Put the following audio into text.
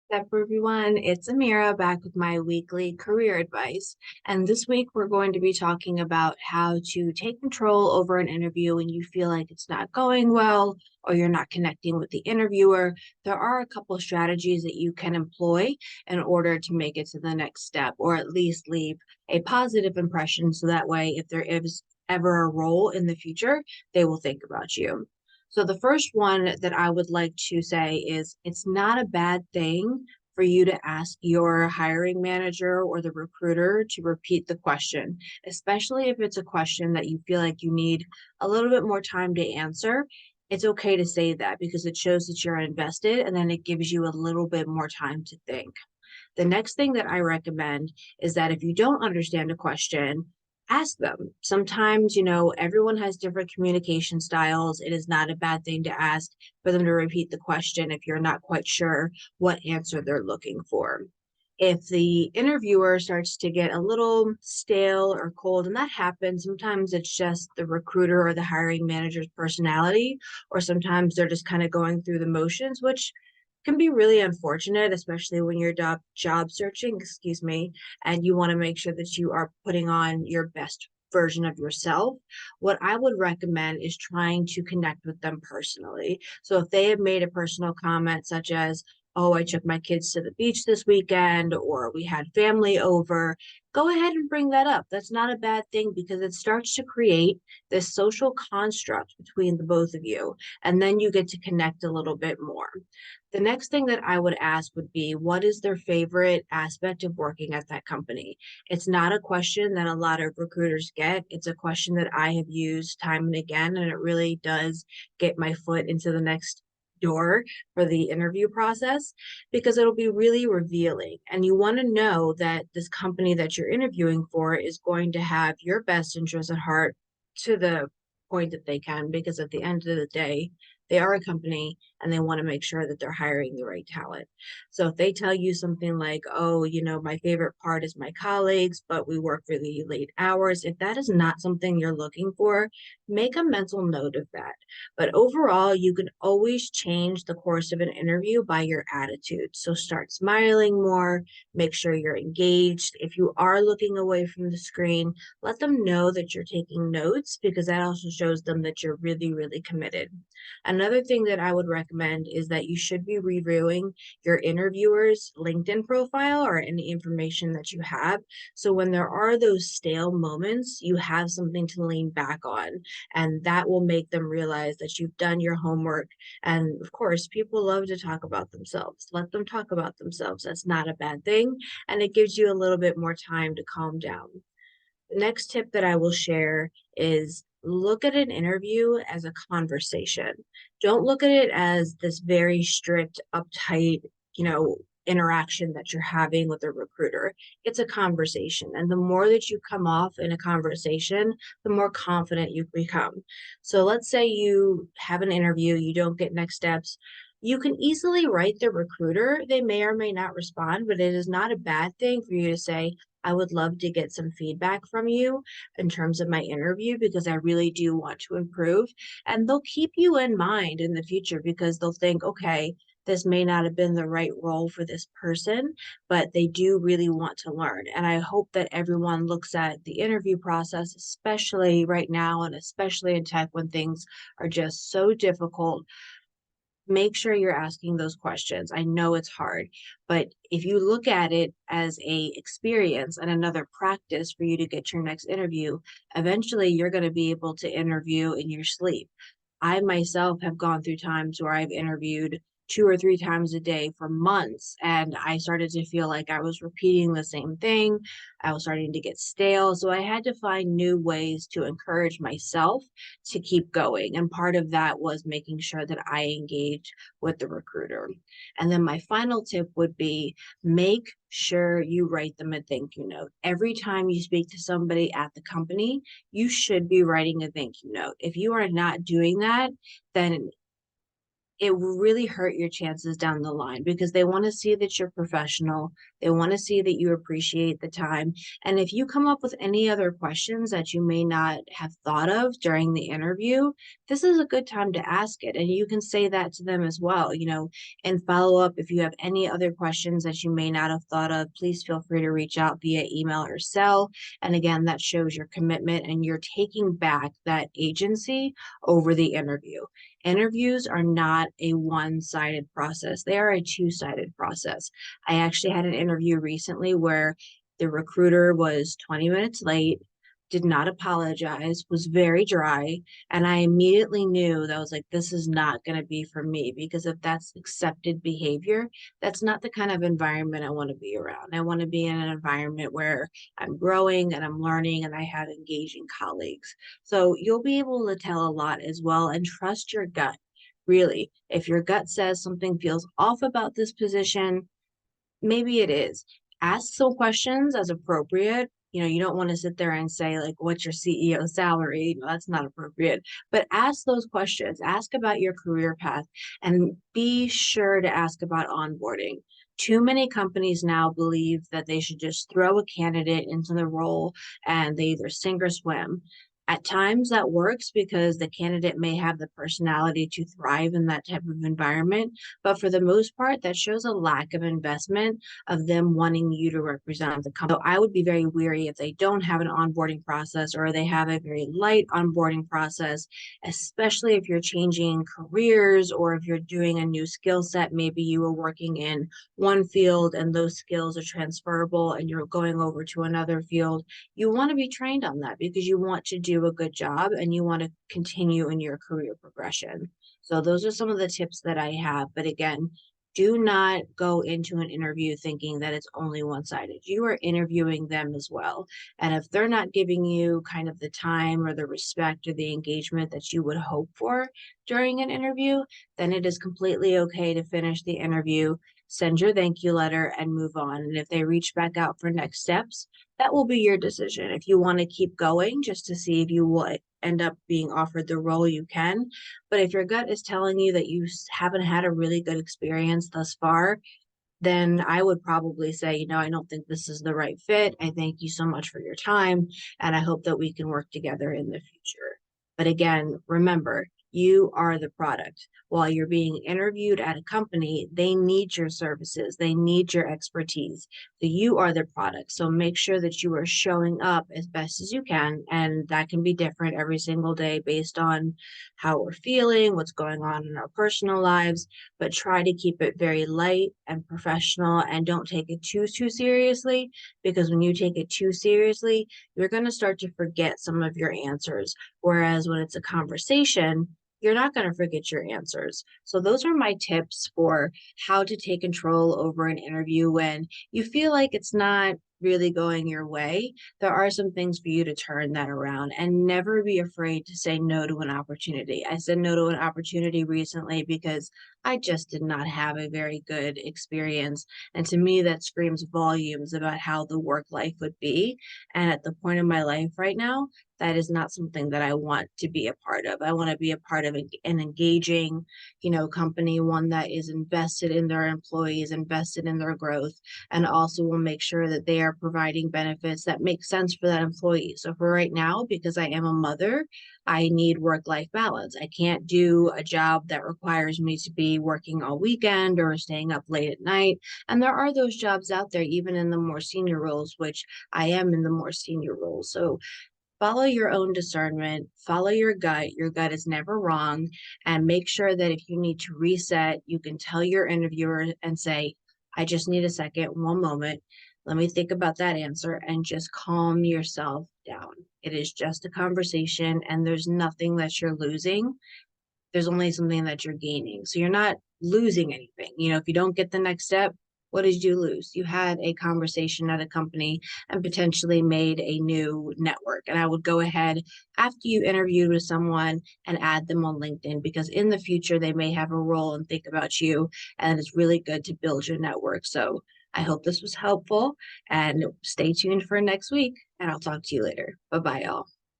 What's up, everyone? It's Amira back with my weekly career advice. And this week, we're going to be talking about how to take control over an interview when you feel like it's not going well or you're not connecting with the interviewer. There are a couple strategies that you can employ in order to make it to the next step, or at least leave a positive impression. So that way, if there is ever a role in the future, they will think about you. So the first one that I would like to say is it's not a bad thing for you to ask your hiring manager or the recruiter to repeat the question, especially if it's a question that you feel like you need a little bit more time to answer. It's okay to say that because it shows that you're invested and then it gives you a little bit more time to think. The next thing that I recommend is that if you don't understand a question, ask them. Sometimes, everyone has different communication styles. It is not a bad thing to ask for them to repeat the question if you're not quite sure what answer they're looking for. If the interviewer starts to get a little stale or cold, and that happens, sometimes it's just the recruiter or the hiring manager's personality, or sometimes they're just kind of going through the motions, which can be really unfortunate, especially when you're job searching, excuse me, and you want to make sure that you are putting on your best version of yourself. What I would recommend is trying to connect with them personally. So if they have made a personal comment such as, oh, I took my kids to the beach this weekend, or we had family over, go ahead and bring that up. That's not a bad thing because it starts to create this social construct between the both of you. And then you get to connect a little bit more. The next thing that I would ask would be, what is their favorite aspect of working at that company? It's not a question that a lot of recruiters get. It's a question that I have used time and again, and it really does get my foot into the next door for the interview process because it'll be really revealing. And you want to know that this company that you're interviewing for is going to have your best interest at heart to the point that they can, because at the end of the day, they are a company and they want to make sure that they're hiring the right talent. So if they tell you something like, oh, my favorite part is my colleagues, but we work really late hours, if that is not something you're looking for, make a mental note of that. But overall, you can always change the course of an interview by your attitude. So start smiling more, make sure you're engaged. If you are looking away from the screen, let them know that you're taking notes because that also shows them that you're really, really committed. Another thing that I would recommend is that you should be reviewing your interviewer's LinkedIn profile or any information that you have. So when there are those stale moments, you have something to lean back on, and that will make them realize that you've done your homework. And of course, people love to talk about themselves. Let them talk about themselves. That's not a bad thing. And it gives you a little bit more time to calm down. The next tip that I will share is look at an interview as a conversation. Don't look at it as this very strict, uptight, interaction that you're having with a recruiter. It's a conversation. And the more that you come off in a conversation, the more confident you become. So let's say you have an interview, you don't get next steps. You can easily write the recruiter. They may or may not respond, but it is not a bad thing for you to say, I would love to get some feedback from you in terms of my interview because I really do want to improve. And they'll keep you in mind in the future because they'll think, okay, this may not have been the right role for this person, but they do really want to learn. And I hope that everyone looks at the interview process, especially right now, and especially in tech when things are just so difficult. Make sure you're asking those questions. I know it's hard, but if you look at it as a experience and another practice for you to get your next interview, eventually you're going to be able to interview in your sleep. I myself have gone through times where I've interviewed 2 or 3 times a day for months, and I started to feel like I was repeating the same thing. I was starting to get stale. So I had to find new ways to encourage myself to keep going. And part of that was making sure that I engaged with the recruiter. And then my final tip would be make sure you write them a thank you note. Every time you speak to somebody at the company, you should be writing a thank you note. If you are not doing that, then it will really hurt your chances down the line because they want to see that you're professional. They want to see that you appreciate the time. And if you come up with any other questions that you may not have thought of during the interview, this is a good time to ask it. And you can say that to them as well, and follow up. If you have any other questions that you may not have thought of, please feel free to reach out via email or cell. And again, that shows your commitment and you're taking back that agency over the interview. Interviews are not a one-sided process. They are a two-sided process. I actually had an interview recently where the recruiter was 20 minutes late, did not apologize, was very dry, and I immediately knew that I was like, this is not going to be for me because if that's accepted behavior, that's not the kind of environment I want to be around. I want to be in an environment where I'm growing and I'm learning and I have engaging colleagues. So you'll be able to tell a lot as well and trust your gut. Really, if your gut says something feels off about this position, maybe it is. Ask some questions as appropriate. You don't want to sit there and say, like, what's your CEO salary? That's not appropriate. But ask those questions. Ask about your career path and be sure to ask about onboarding. Too many companies now believe that they should just throw a candidate into the role and they either sink or swim. At times that works because the candidate may have the personality to thrive in that type of environment. But for the most part, that shows a lack of investment of them wanting you to represent the company. So I would be very weary if they don't have an onboarding process or they have a very light onboarding process, especially if you're changing careers or if you're doing a new skill set. Maybe you were working in one field and those skills are transferable and you're going over to another field. You want to be trained on that because you want to do a good job and you want to continue in your career progression. So those are some of the tips that I have. But again, do not go into an interview thinking that it's only one-sided. You are interviewing them as well. And if they're not giving you kind of the time or the respect or the engagement that you would hope for during an interview, then it is completely okay to finish the interview, send your thank you letter, and move on. And if they reach back out for next steps, that will be your decision. If you want to keep going just to see if you will end up being offered the role, you can. But if your gut is telling you that you haven't had a really good experience thus far, then I would probably say, I don't think this is the right fit. I thank you so much for your time, and I hope that we can work together in the future. But again, remember, you are the product. While you're being interviewed at a company, they need your services, they need your expertise. So you are the product. So make sure that you are showing up as best as you can. And that can be different every single day based on how we're feeling, what's going on in our personal lives, but try to keep it very light and professional and don't take it too seriously, because when you take it too seriously, you're going to start to forget some of your answers. Whereas when it's a conversation, you're not going to forget your answers. So those are my tips for how to take control over an interview when you feel like it's not really going your way. There are some things for you to turn that around and never be afraid to say no to an opportunity. I said no to an opportunity recently because I just did not have a very good experience. And to me, that screams volumes about how the work life would be. And at the point of my life right now, that is not something that I want to be a part of. I want to be a part of an engaging, company, one that is invested in their employees, invested in their growth, and also will make sure that they are providing benefits that make sense for that employee. So for right now, because I am a mother, I need work-life balance. I can't do a job that requires me to be working all weekend or staying up late at night. And there are those jobs out there, even in the more senior roles, which I am in the more senior roles. So follow your own discernment, follow your gut. Your gut is never wrong. And make sure that if you need to reset, you can tell your interviewer and say, I just need a second, one moment. Let me think about that answer and just calm yourself down. It is just a conversation and there's nothing that you're losing. There's only something that you're gaining. So you're not losing anything. If you don't get the next step, what did you lose? You had a conversation at a company and potentially made a new network. And I would go ahead after you interviewed with someone and add them on LinkedIn, because in the future they may have a role and think about you. And it's really good to build your network. So I hope this was helpful and stay tuned for next week. And I'll talk to you later. Bye bye, y'all.